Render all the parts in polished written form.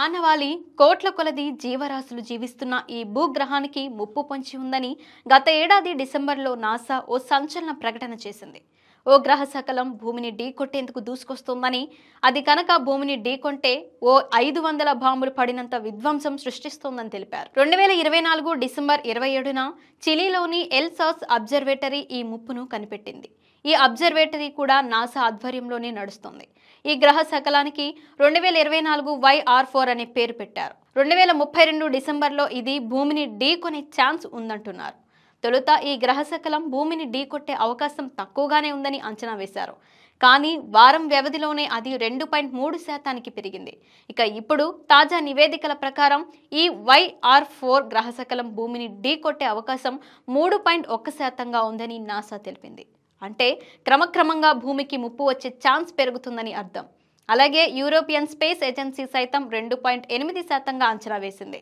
మానవాళి కోట్ల కొలది జీవరాశులు జీవిస్తున్న ఈ భూగ్రహానికి ముప్పు పొంచి ఉందని గత ఏడాది డిసెంబర్లో నాసా ఓ సంచలన ప్రకటన చేసింది. ఓ గ్రహ శకలం భూమిని ఢీకొట్టేందుకు దూసుకొస్తోందని, అది కనుక భూమిని ఢీకొంటే ఓ 500 బాంబులు పడినంత విధ్వంసం సృష్టిస్తోందని తెలిపారు. 2024 డిసెంబర్ 27న చిలీలోని ఎల్సాస్ అబ్జర్వేటరీ ఈ ముప్పును కనిపెట్టింది. ఈ అబ్జర్వేటరీ కూడా నాసా ఆధ్వర్యంలోనే నడుస్తుంది. ఈ గ్రహ శకలానికి 2024 YR4 అనే పేరు పెట్టారు. 2032 డిసెంబర్లో ఇది భూమిని ఢీకొనే ఛాన్స్ ఉందంటున్నారు. తొలుత ఈ గ్రహ శకలం భూమిని ఢీకొట్టే అవకాశం తక్కువగానే ఉందని అంచనా వేశారు. కానీ వారం వ్యవధిలోనే అది 2.3% పెరిగింది. ఇక ఇప్పుడు తాజా నివేదికల ప్రకారం ఈ YR4 గ్రహ శకలం భూమిని ఢీకొట్టే అవకాశం 3.1%గా ఉందని నాసా తెలిపింది. అంటే క్రమక్రమంగా భూమికి ముప్పు వచ్చే ఛాన్స్ పెరుగుతుందని అర్థం. అలాగే యూరోపియన్ స్పేస్ ఏజెన్సీ సైతం 2.8%గా అంచనా వేసింది.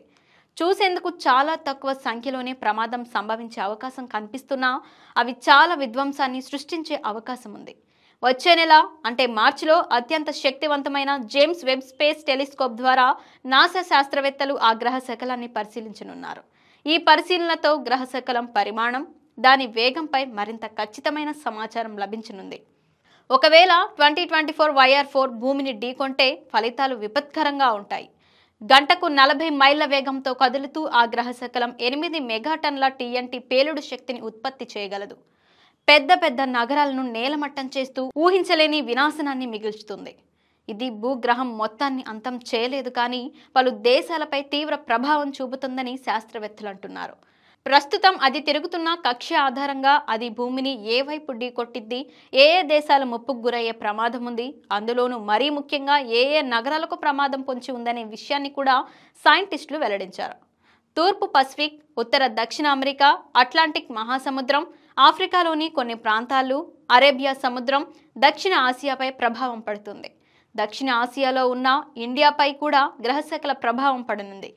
చూసేందుకు చాలా తక్కువ సంఖ్యలోనే ప్రమాదం సంభవించే అవకాశం కనిపిస్తున్నా అవి చాలా విధ్వంసాన్ని సృష్టించే అవకాశం ఉంది. వచ్చే నెల అంటే మార్చిలో అత్యంత శక్తివంతమైన జేమ్స్ వెబ్ స్పేస్ టెలిస్కోప్ ద్వారా నాసా శాస్త్రవేత్తలు ఆ గ్రహ శకలాన్ని పరిశీలించనున్నారు. ఈ పరిశీలనతో గ్రహ శకలం పరిమాణం, దాని వేగంపై మరింత ఖచ్చితమైన సమాచారం లభించనుంది. ఒకవేళ 2024 YR4 భూమిని ఢీకొంటే ఫలితాలు విపత్కరంగా ఉంటాయి. గంటకు 40 మైళ్ల వేగంతో కదులుతూ ఆ గ్రహ శకలం 8 మెగాటన్ల TNT పేలుడు శక్తిని ఉత్పత్తి చేయగలదు. పెద్ద పెద్ద నగరాలను నేలమట్టం చేస్తూ ఊహించలేని వినాశనాన్ని మిగుల్చుతుంది. ఇది భూగ్రహం మొత్తాన్ని అంతం చేయలేదు, కానీ పలు దేశాలపై తీవ్ర ప్రభావం చూపుతుందని శాస్త్రవేత్తలు అంటున్నారు. ప్రస్తుతం అది తిరుగుతున్న కక్ష ఆధారంగా అది భూమిని ఏ వైపు ఢీకొట్టిద్ది, ఏ దేశాల ముప్పుకు గురయ్యే ప్రమాదం ఉంది, అందులోనూ మరీ ముఖ్యంగా ఏ నగరాలకు ప్రమాదం పొంచి ఉందనే విషయాన్ని కూడా సైంటిస్టులు వెల్లడించారు. తూర్పు పసిఫిక్, ఉత్తర దక్షిణ అమెరికా, అట్లాంటిక్ మహాసముద్రం, ఆఫ్రికాలోని కొన్ని ప్రాంతాలు, అరేబియా సముద్రం, దక్షిణ ఆసియాపై ప్రభావం పడుతుంది. దక్షిణ ఆసియాలో ఉన్న ఇండియాపై కూడా గ్రహశకల ప్రభావం పడనుంది.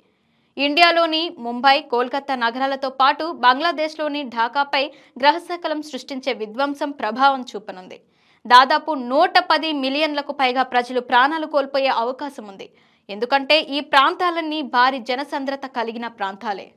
ఇండియాలోని ముంబై, కోల్కతా నగరాలతో పాటు బంగ్లాదేశ్లోని ఢాకాపై గ్రహశకలం సృష్టించే విధ్వంసం ప్రభావం చూపనుంది. దాదాపు 110 మిలియన్లకు పైగా ప్రజలు ప్రాణాలు కోల్పోయే అవకాశం ఉంది. ఎందుకంటే ఈ ప్రాంతాలన్నీ భారీ జనసాంద్రత కలిగిన ప్రాంతాలే.